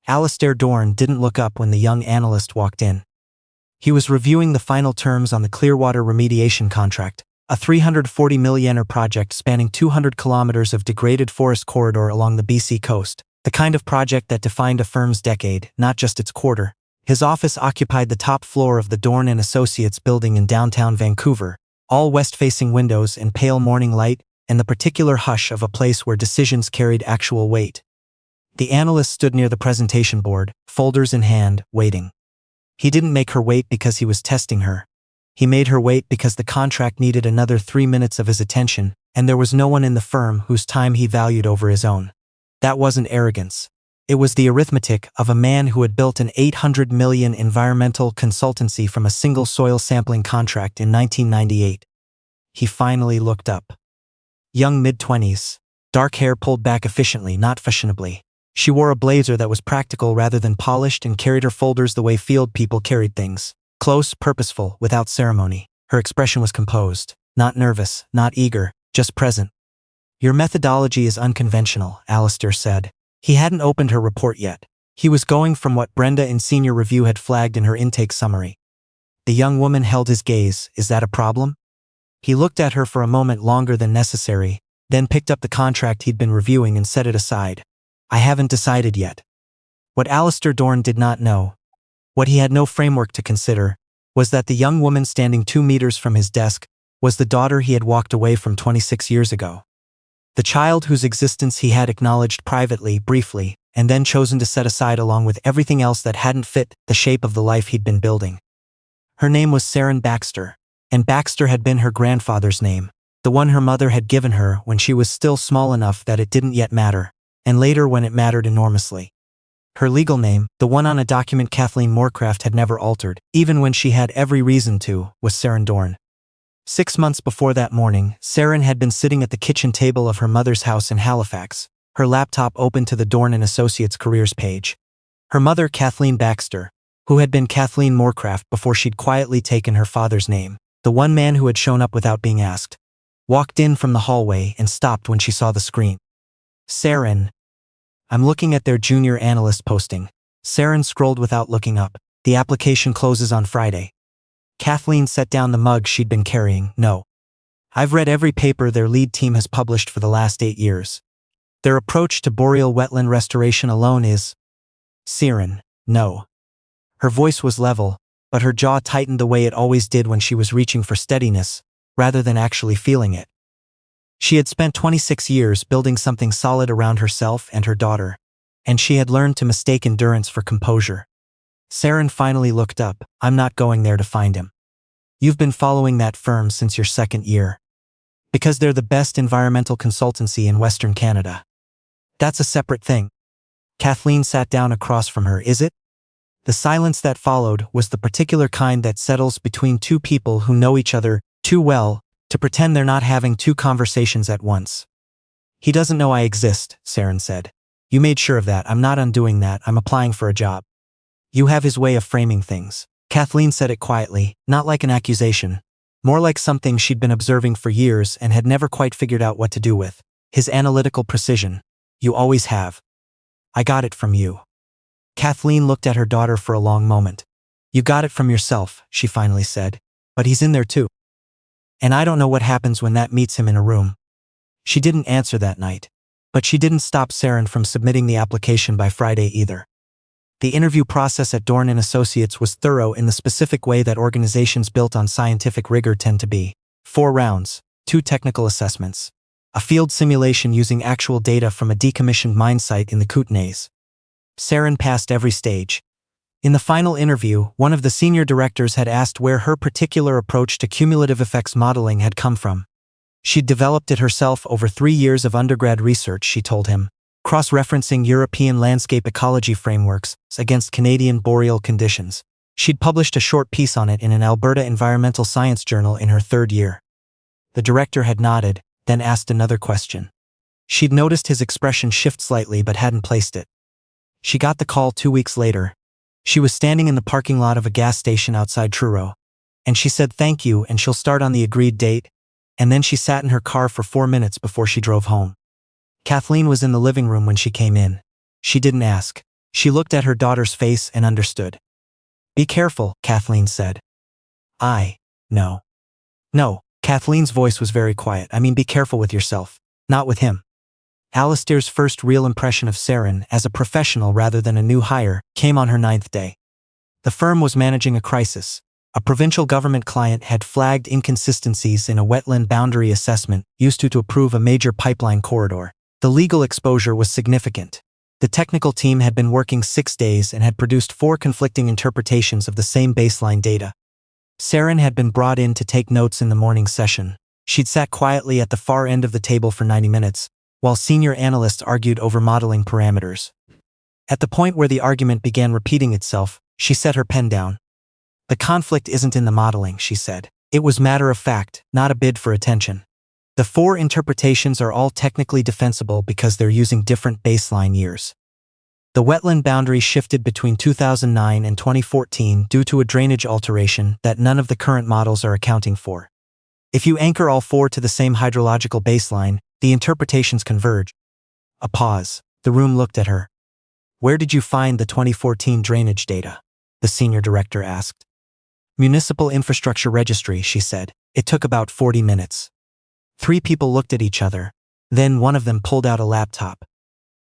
Alastair Dorne didn't look up when the young analyst walked in. He was reviewing the final terms on the Clearwater remediation contract, a $340 million project spanning 200 kilometers of degraded forest corridor along the BC coast, the kind of project that defined a firm's decade, not just its quarter. His office occupied the top floor of the Dorne Associates building in downtown Vancouver, all west-facing windows and pale morning light, and the particular hush of a place where decisions carried actual weight. The analyst stood near the presentation board, folders in hand, waiting. He didn't make her wait because he was testing her. He made her wait because the contract needed another 3 minutes of his attention, and there was no one in the firm whose time he valued over his own. That wasn't arrogance. It was the arithmetic of a man who had built an $800 million environmental consultancy from a single soil sampling contract in 1998. He finally looked up. Young mid-20s, dark hair pulled back efficiently, not fashionably. She wore a blazer that was practical rather than polished and carried her folders the way field people carried things. Close, purposeful, without ceremony. Her expression was composed. Not nervous, not eager, just present. "Your methodology is unconventional," Alastair said. He hadn't opened her report yet. He was going from what Brenda in senior review had flagged in her intake summary. The young woman held his gaze. "Is that a problem?" He looked at her for a moment longer than necessary, then picked up the contract he'd been reviewing and set it aside. "I haven't decided yet." What Alastair Dorne did not know, what he had no framework to consider, was that the young woman standing 2 meters from his desk was the daughter he had walked away from 26 years ago. The child whose existence he had acknowledged privately, briefly, and then chosen to set aside along with everything else that hadn't fit the shape of the life he'd been building. Her name was Seren Baxter, and Baxter had been her grandfather's name, the one her mother had given her when she was still small enough that it didn't yet matter, and later when it mattered enormously. Her legal name, the one on a document Kathleen Moorcraft had never altered, even when she had every reason to, was Seren Dorne. 6 months before that morning, Seren had been sitting at the kitchen table of her mother's house in Halifax, her laptop open to the Dorne Associates careers page. Her mother, Kathleen Baxter, who had been Kathleen Moorcraft before she'd quietly taken her father's name, the one man who had shown up without being asked, walked in from the hallway and stopped when she saw the screen. "Seren." "I'm looking at their junior analyst posting." Seren scrolled without looking up. "The application closes on Friday." Kathleen set down the mug she'd been carrying. "No. I've read every paper their lead team has published for the last 8 years. Their approach to boreal wetland restoration alone is..." "Seren, no." Her voice was level, but her jaw tightened the way it always did when she was reaching for steadiness, rather than actually feeling it. She had spent 26 years building something solid around herself and her daughter, and she had learned to mistake endurance for composure. Seren finally looked up. "I'm not going there to find him. You've been following that firm since your 2nd year. Because they're the best environmental consultancy in Western Canada. That's a separate thing." Kathleen sat down across from her. "Is it?" The silence that followed was the particular kind that settles between two people who know each other too well to pretend they're not having two conversations at once. "He doesn't know I exist," Seren said. "You made sure of that. I'm not undoing that. I'm applying for a job." "You have his way of framing things." Kathleen said it quietly, not like an accusation, more like something she'd been observing for years and had never quite figured out what to do with. "His analytical precision. You always have. I got it from you." Kathleen looked at her daughter for a long moment. "You got it from yourself," she finally said. "But he's in there too. And I don't know what happens when that meets him in a room." She didn't answer that night. But she didn't stop Seren from submitting the application by Friday either. The interview process at Dorne Associates was thorough in the specific way that organizations built on scientific rigor tend to be. 4 rounds, 2 technical assessments, a field simulation using actual data from a decommissioned mine site in the Kootenays. Seren passed every stage. In the final interview, one of the senior directors had asked where her particular approach to cumulative effects modeling had come from. She'd developed it herself over 3 years of undergrad research, she told him, cross-referencing European landscape ecology frameworks against Canadian boreal conditions. She'd published a short piece on it in an Alberta Environmental Science journal in her 3rd year. The director had nodded, then asked another question. She'd noticed his expression shift slightly but hadn't placed it. She got the call 2 weeks later. She was standing in the parking lot of a gas station outside Truro, and she said thank you and she'll start on the agreed date, and then she sat in her car for 4 minutes before she drove home. Kathleen was in the living room when she came in. She didn't ask. She looked at her daughter's face and understood. "Be careful," Kathleen said. No. No, Kathleen's voice was very quiet. "I mean, be careful with yourself. Not with him." Alastair's first real impression of Seren, as a professional rather than a new hire, came on her 9th day. The firm was managing a crisis. A provincial government client had flagged inconsistencies in a wetland boundary assessment used to approve a major pipeline corridor. The legal exposure was significant. The technical team had been working 6 days and had produced 4 conflicting interpretations of the same baseline data. Seren had been brought in to take notes in the morning session. She'd sat quietly at the far end of the table for 90 minutes, while senior analysts argued over modeling parameters. At the point where the argument began repeating itself, she set her pen down. "The conflict isn't in the modeling," she said. "It was matter of fact, not a bid for attention. The 4 interpretations are all technically defensible because they're using different baseline years. The wetland boundary shifted between 2009 and 2014 due to a drainage alteration that none of the current models are accounting for. If you anchor all 4 to the same hydrological baseline, the interpretations converge." A pause. The room looked at her. "Where did you find the 2014 drainage data?" the senior director asked. "Municipal Infrastructure Registry," she said. "It took about 40 minutes. 3 people looked at each other. Then one of them pulled out a laptop.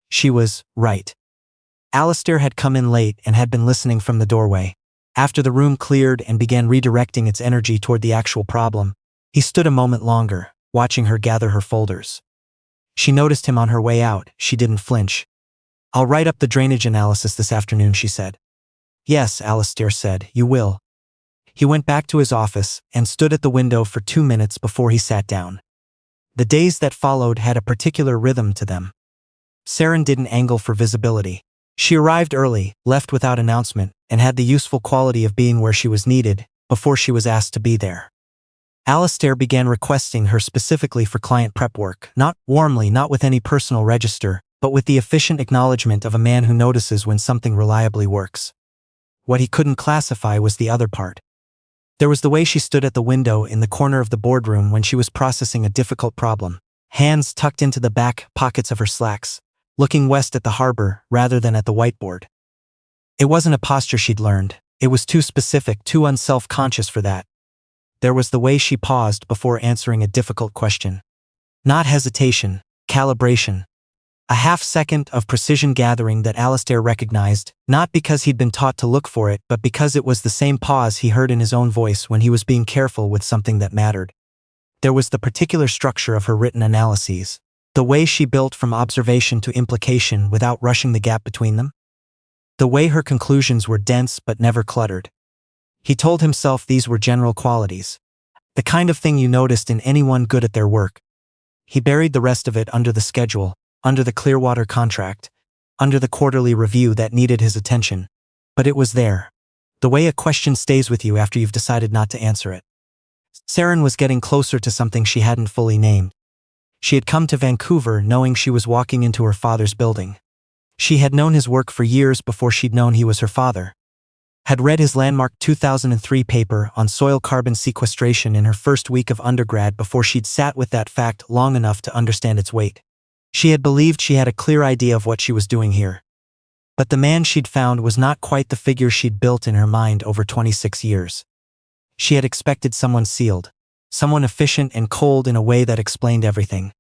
She was right. Alastair had come in late and had been listening from the doorway. After the room cleared and began redirecting its energy toward the actual problem, he stood a moment longer, watching her gather her folders. She noticed him on her way out. She didn't flinch. "I'll write up the drainage analysis this afternoon," she said. "Yes," Alastair said, "you will." He went back to his office and stood at the window for 2 minutes before he sat down. The days that followed had a particular rhythm to them. Seren didn't angle for visibility. She arrived early, left without announcement, and had the useful quality of being where she was needed, before she was asked to be there. Alastair began requesting her specifically for client prep work, not warmly, not with any personal register, but with the efficient acknowledgement of a man who notices when something reliably works. What he couldn't classify was the other part. There was the way she stood at the window in the corner of the boardroom when she was processing a difficult problem, hands tucked into the back pockets of her slacks, looking west at the harbor rather than at the whiteboard. It wasn't a posture she'd learned. It was too specific, too unself-conscious for that. There was the way she paused before answering a difficult question. Not hesitation, calibration. A half-second of precision gathering that Alastair recognized, not because he'd been taught to look for it, but because it was the same pause he heard in his own voice when he was being careful with something that mattered. There was the particular structure of her written analyses, the way she built from observation to implication without rushing the gap between them. The way her conclusions were dense but never cluttered. He told himself these were general qualities. The kind of thing you noticed in anyone good at their work. He buried the rest of it under the schedule, under the Clearwater contract, under the quarterly review that needed his attention. But it was there. The way a question stays with you after you've decided not to answer it. Seren was getting closer to something she hadn't fully named. She had come to Vancouver knowing she was walking into her father's building. She had known his work for years before she'd known he was her father. Had read his landmark 2003 paper on soil carbon sequestration in her first week of undergrad before she'd sat with that fact long enough to understand its weight. She had believed she had a clear idea of what she was doing here. But the man she'd found was not quite the figure she'd built in her mind over 26 years. She had expected someone sealed, someone efficient and cold in a way that explained everything.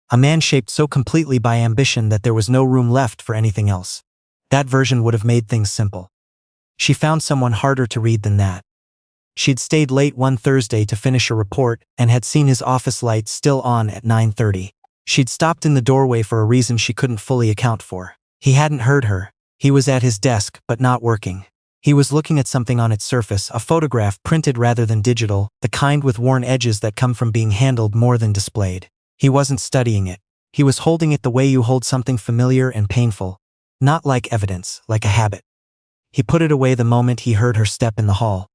A man shaped so completely by ambition that there was no room left for anything else. That version would have made things simple. She found someone harder to read than that. She'd stayed late one Thursday to finish a report and had seen his office light still on at 9:30. She'd stopped in the doorway for a reason she couldn't fully account for. He hadn't heard her. He was at his desk, but not working. He was looking at something on its surface, a photograph printed rather than digital, the kind with worn edges that come from being handled more than displayed. He wasn't studying it. He was holding it the way you hold something familiar and painful. Not like evidence, like a habit. He put it away the moment he heard her step in the hall.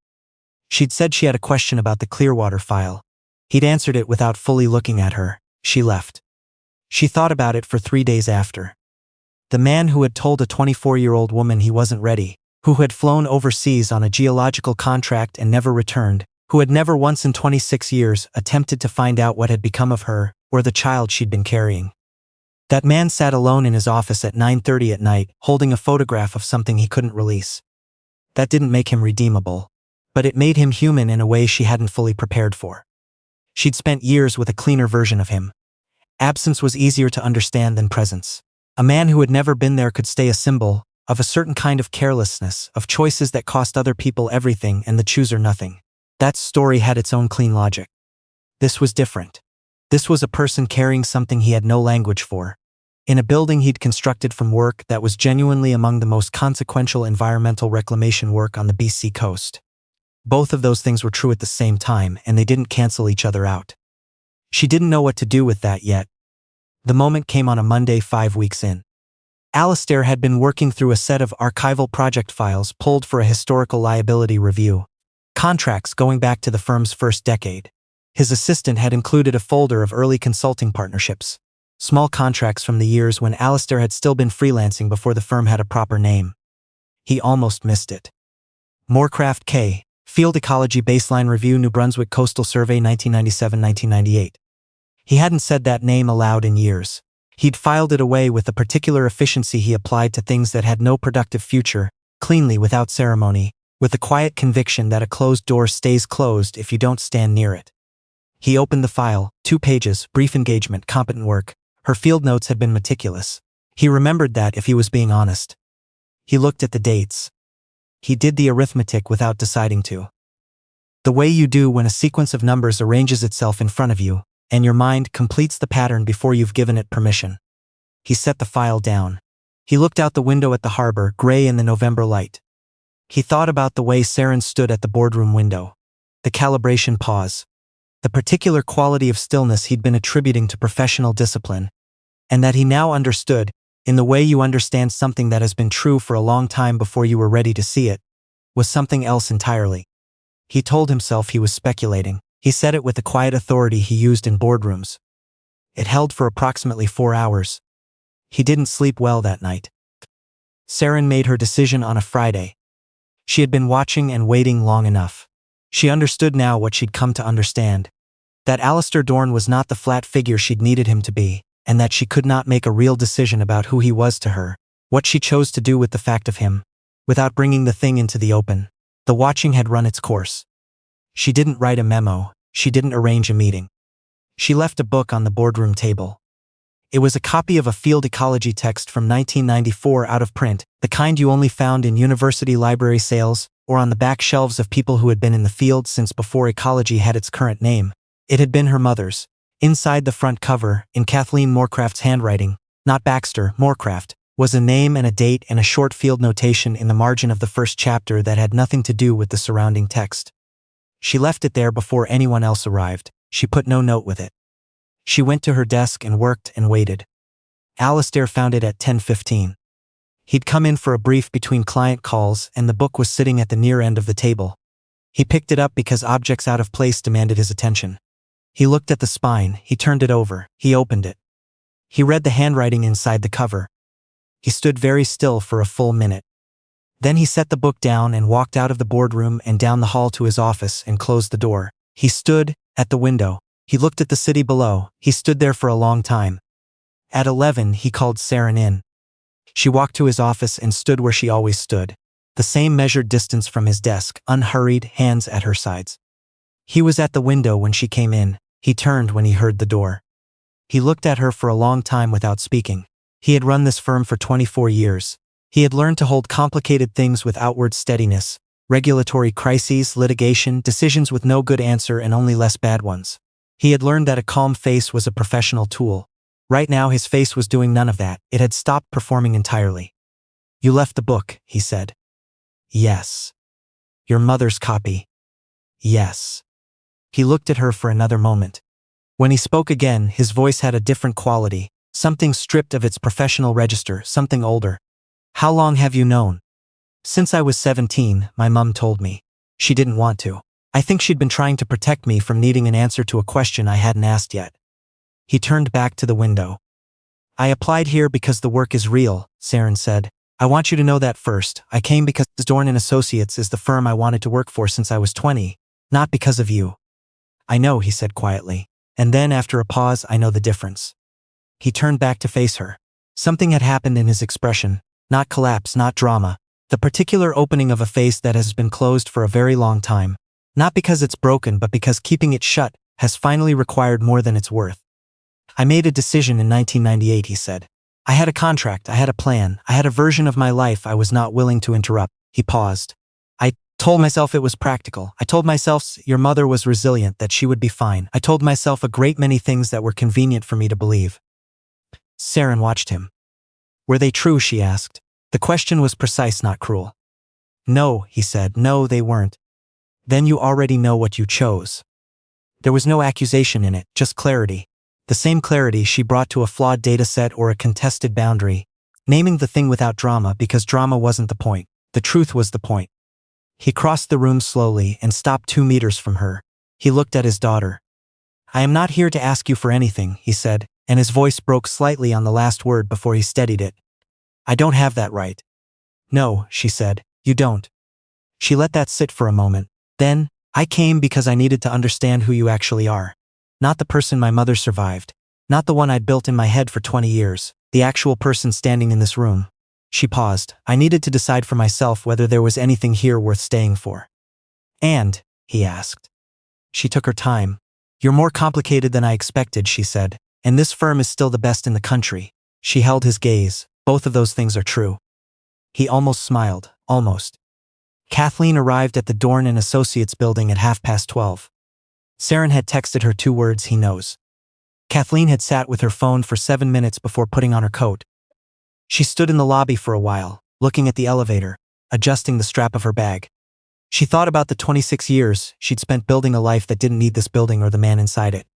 She'd said she had a question about the Clearwater file. He'd answered it without fully looking at her. She left. She thought about it for 3 days after. The man who had told a 24-year-old woman he wasn't ready, who had flown overseas on a geological contract and never returned, who had never once in 26 years attempted to find out what had become of her or the child she'd been carrying. That man sat alone in his office at 9:30 at night, holding a photograph of something he couldn't release. That didn't make him redeemable. But it made him human in a way she hadn't fully prepared for. She'd spent years with a cleaner version of him. Absence was easier to understand than presence. A man who had never been there could stay a symbol of a certain kind of carelessness, of choices that cost other people everything and the chooser nothing. That story had its own clean logic. This was different. This was a person carrying something he had no language for. In a building he'd constructed from work that was genuinely among the most consequential environmental reclamation work on the BC coast. Both of those things were true at the same time, and they didn't cancel each other out. She didn't know what to do with that yet. The moment came on a Monday 5 weeks in. Alastair had been working through a set of archival project files pulled for a historical liability review. Contracts going back to the firm's first decade. His assistant had included a folder of early consulting partnerships. Small contracts from the years when Alastair had still been freelancing before the firm had a proper name. He almost missed it. Moorcraft K. Field Ecology Baseline Review, New Brunswick Coastal Survey 1997-1998. He hadn't said that name aloud in years. He'd filed it away with the particular efficiency he applied to things that had no productive future, cleanly without ceremony, with the quiet conviction that a closed door stays closed if you don't stand near it. He opened the file, 2 pages, brief engagement, competent work. Her field notes had been meticulous. He remembered that if he was being honest. He looked at the dates. He did the arithmetic without deciding to. The way you do when a sequence of numbers arranges itself in front of you, and your mind completes the pattern before you've given it permission. He set the file down. He looked out the window at the harbor, gray in the November light. He thought about the way Seren stood at the boardroom window. The calibration pause. The particular quality of stillness he'd been attributing to professional discipline, and that he now understood, in the way you understand something that has been true for a long time before you were ready to see it, was something else entirely. He told himself he was speculating. He said it with the quiet authority he used in boardrooms. It held for approximately 4 hours. He didn't sleep well that night. Seren made her decision on a Friday. She had been watching and waiting long enough. She understood now what she'd come to understand. That Alastair Dorne was not the flat figure she'd needed him to be, and that she could not make a real decision about who he was to her, what she chose to do with the fact of him, without bringing the thing into the open. The watching had run its course. She didn't write a memo, she didn't arrange a meeting. She left a book on the boardroom table. It was a copy of a field ecology text from 1994 out of print, the kind you only found in university library sales, or on the back shelves of people who had been in the field since before ecology had its current name. It had been her mother's. Inside the front cover, in Kathleen Moorcraft's handwriting, not Baxter, Moorcraft, was a name and a date and a short field notation in the margin of the first chapter that had nothing to do with the surrounding text. She left it there before anyone else arrived. She put no note with it. She went to her desk and worked and waited. Alastair found it at 10:15. He'd come in for a brief between client calls and the book was sitting at the near end of the table. He picked it up because objects out of place demanded his attention. He looked at the spine, he turned it over, he opened it. He read the handwriting inside the cover. He stood very still for a full minute. Then he set the book down and walked out of the boardroom and down the hall to his office and closed the door. He stood at the window. He looked at the city below. He stood there for a long time. At 11 he called Seren in. She walked to his office and stood where she always stood. The same measured distance from his desk, unhurried, hands at her sides. He was at the window when she came in. He turned when he heard the door. He looked at her for a long time without speaking. He had run this firm for 24 years. He had learned to hold complicated things with outward steadiness, regulatory crises, litigation, decisions with no good answer and only less bad ones. He had learned that a calm face was a professional tool. Right now his face was doing none of that. It had stopped performing entirely. "You left the book," he said. "Yes." "Your mother's copy." "Yes." He looked at her for another moment. When he spoke again, his voice had a different quality, something stripped of its professional register, something older. "How long have you known?" "Since I was 17, my mum told me. She didn't want to. I think she'd been trying to protect me from needing an answer to a question I hadn't asked yet." He turned back to the window. "I applied here because the work is real," Seren said. "I want you to know that first. I came because Dorne Associates is the firm I wanted to work for since I was 20, not because of you." "I know," he said quietly. And then after a pause, "I know the difference." He turned back to face her. Something had happened in his expression. Not collapse, not drama. The particular opening of a face that has been closed for a very long time. Not because it's broken, but because keeping it shut has finally required more than it's worth. I made a decision in 1998, he said. I had a contract, I had a plan, I had a version of my life I was not willing to interrupt. He paused. I told myself it was practical. I told myself your mother was resilient, that she would be fine. I told myself a great many things that were convenient for me to believe. Seren watched him. Were they true, she asked. The question was precise, not cruel. No, he said, no, they weren't. Then you already know what you chose. There was no accusation in it, just clarity. The same clarity she brought to a flawed dataset or a contested boundary, naming the thing without drama because drama wasn't the point. The truth was the point. He crossed the room slowly and stopped 2 meters from her. He looked at his daughter. I am not here to ask you for anything, he said, and his voice broke slightly on the last word before he steadied it. I don't have that right. No, she said, you don't. She let that sit for a moment. Then, I came because I needed to understand who you actually are. Not the person my mother survived. Not the one I'd built in my head for 20 years. The actual person standing in this room. She paused. I needed to decide for myself whether there was anything here worth staying for. And, he asked. She took her time. You're more complicated than I expected, she said. And this firm is still the best in the country. She held his gaze. Both of those things are true. He almost smiled. Almost. Kathleen arrived at the Dorne Associates building at 12:30. Seren had texted her 2 words he knows. Kathleen had sat with her phone for 7 minutes before putting on her coat. She stood in the lobby for a while, looking at the elevator, adjusting the strap of her bag. She thought about the 26 years she'd spent building a life that didn't need this building or the man inside it.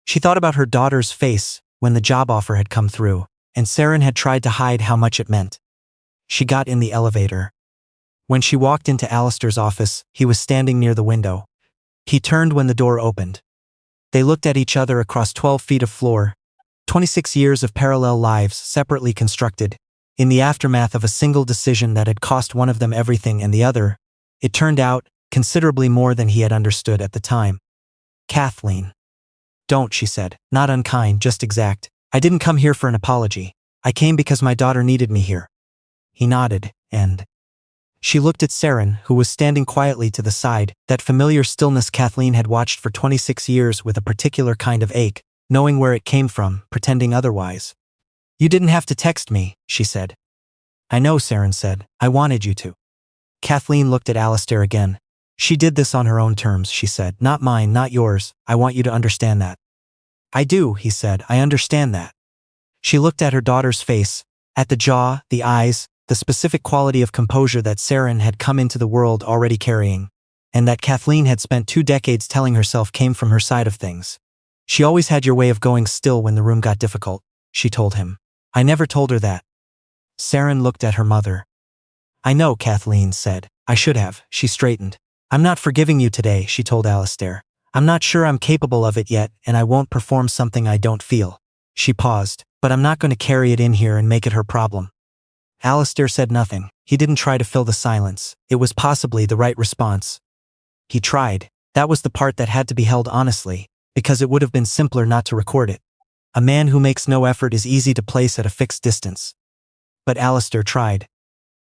She thought about her daughter's face when the job offer had come through, and Seren had tried to hide how much it meant. She got in the elevator. When she walked into Alastair's office, he was standing near the window. He turned when the door opened. They looked at each other across 12 feet of floor, 26 years of parallel lives separately constructed, in the aftermath of a single decision that had cost one of them everything and the other, it turned out, considerably more than he had understood at the time. Kathleen. Don't, she said, not unkind, just exact. I didn't come here for an apology. I came because my daughter needed me here. He nodded, and she looked at Seren, who was standing quietly to the side, that familiar stillness Kathleen had watched for 26 years with a particular kind of ache, knowing where it came from, pretending otherwise. You didn't have to text me, she said. I know, Seren said. I wanted you to. Kathleen looked at Alastair again. She did this on her own terms, she said. Not mine, not yours. I want you to understand that. I do, he said. I understand that. She looked at her daughter's face, at the jaw, the eyes, the specific quality of composure that Seren had come into the world already carrying, and that Kathleen had spent 2 decades telling herself came from her side of things. She always had your way of going still when the room got difficult, she told him. I never told her that. Seren looked at her mother. I know, Kathleen said. I should have. She straightened. I'm not forgiving you today, she told Alastair. I'm not sure I'm capable of it yet, and I won't perform something I don't feel. She paused, but I'm not going to carry it in here and make it her problem. Alastair said nothing. He didn't try to fill the silence. It was possibly the right response. He tried. That was the part that had to be held honestly, because it would have been simpler not to record it. A man who makes no effort is easy to place at a fixed distance. But Alastair tried.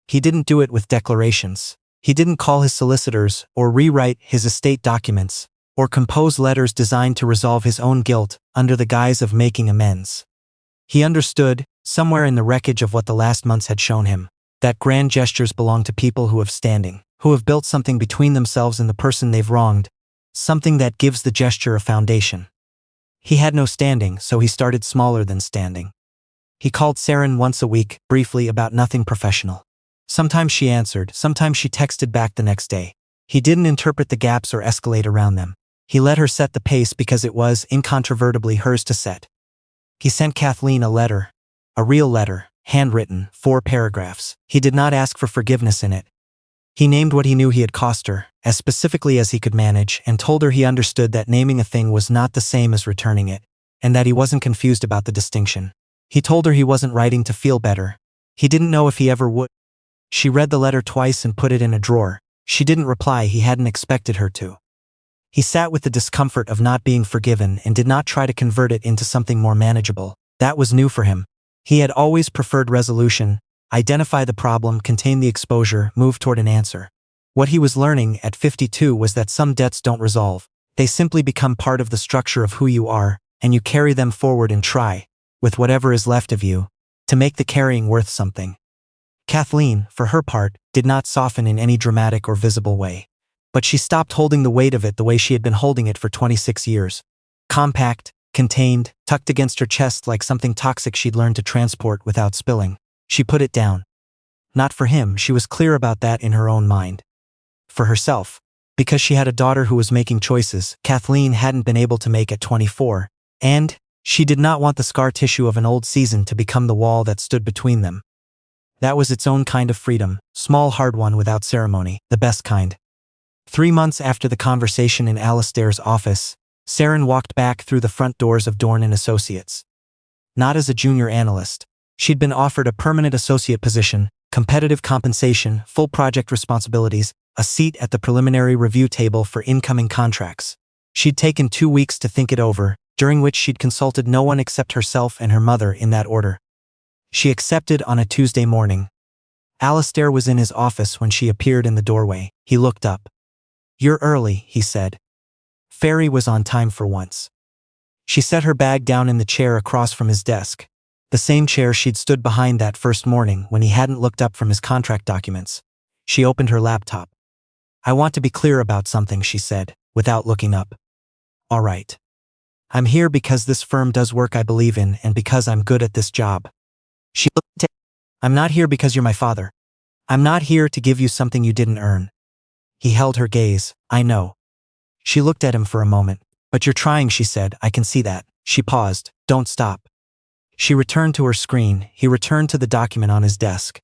He didn't do it with declarations. He didn't call his solicitors, or rewrite his estate documents, or compose letters designed to resolve his own guilt under the guise of making amends. He understood, somewhere in the wreckage of what the last months had shown him, that grand gestures belong to people who have standing, who have built something between themselves and the person they've wronged, something that gives the gesture a foundation. He had no standing, so he started smaller than standing. He called Seren once a week, briefly, about nothing professional. Sometimes she answered, sometimes she texted back the next day. He didn't interpret the gaps or escalate around them. He let her set the pace because it was, incontrovertibly, hers to set. He sent Kathleen a letter. A real letter, handwritten, 4 paragraphs. He did not ask for forgiveness in it. He named what he knew he had cost her, as specifically as he could manage, and told her he understood that naming a thing was not the same as returning it, and that he wasn't confused about the distinction. He told her he wasn't writing to feel better. He didn't know if he ever would. She read the letter twice and put it in a drawer. She didn't reply. He hadn't expected her to. He sat with the discomfort of not being forgiven and did not try to convert it into something more manageable. That was new for him. He had always preferred resolution, identify the problem, contain the exposure, move toward an answer. What he was learning at 52 was that some debts don't resolve. They simply become part of the structure of who you are, and you carry them forward and try, with whatever is left of you, to make the carrying worth something. Kathleen, for her part, did not soften in any dramatic or visible way. But she stopped holding the weight of it the way she had been holding it for 26 years. Compact, contained, tucked against her chest like something toxic she'd learned to transport without spilling. She put it down. Not for him, she was clear about that in her own mind. For herself. Because she had a daughter who was making choices Kathleen hadn't been able to make at 24, and she did not want the scar tissue of an old season to become the wall that stood between them. That was its own kind of freedom, small hard one without ceremony, the best kind. 3 months after the conversation in Alastair's office, Seren walked back through the front doors of Dorne Associates. Not as a junior analyst. She'd been offered a permanent associate position, competitive compensation, full project responsibilities, a seat at the preliminary review table for incoming contracts. She'd taken 2 weeks to think it over, during which she'd consulted no one except herself and her mother in that order. She accepted on a Tuesday morning. Alastair was in his office when she appeared in the doorway. He looked up. "You're early," he said. Fairy was on time for once. She set her bag down in the chair across from his desk, the same chair she'd stood behind that first morning when he hadn't looked up from his contract documents. She opened her laptop. "I want to be clear about something," she said, without looking up. "All right. I'm here because this firm does work I believe in and because I'm good at this job." She looked at him. "I'm not here because you're my father. I'm not here to give you something you didn't earn." He held her gaze. "I know." She looked at him for a moment. "But you're trying," she said. "I can see that." She paused. "Don't stop." She returned to her screen. He returned to the document on his desk.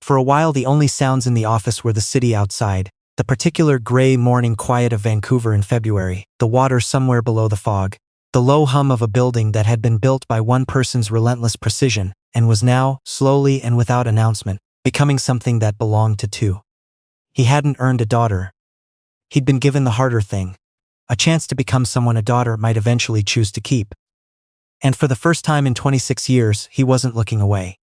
For a while the only sounds in the office were the city outside, the particular gray morning quiet of Vancouver in February, the water somewhere below the fog, the low hum of a building that had been built by one person's relentless precision, and was now, slowly and without announcement, becoming something that belonged to two. He hadn't earned a daughter. He'd been given the harder thing, a chance to become someone a daughter might eventually choose to keep. And for the first time in 26 years, he wasn't looking away.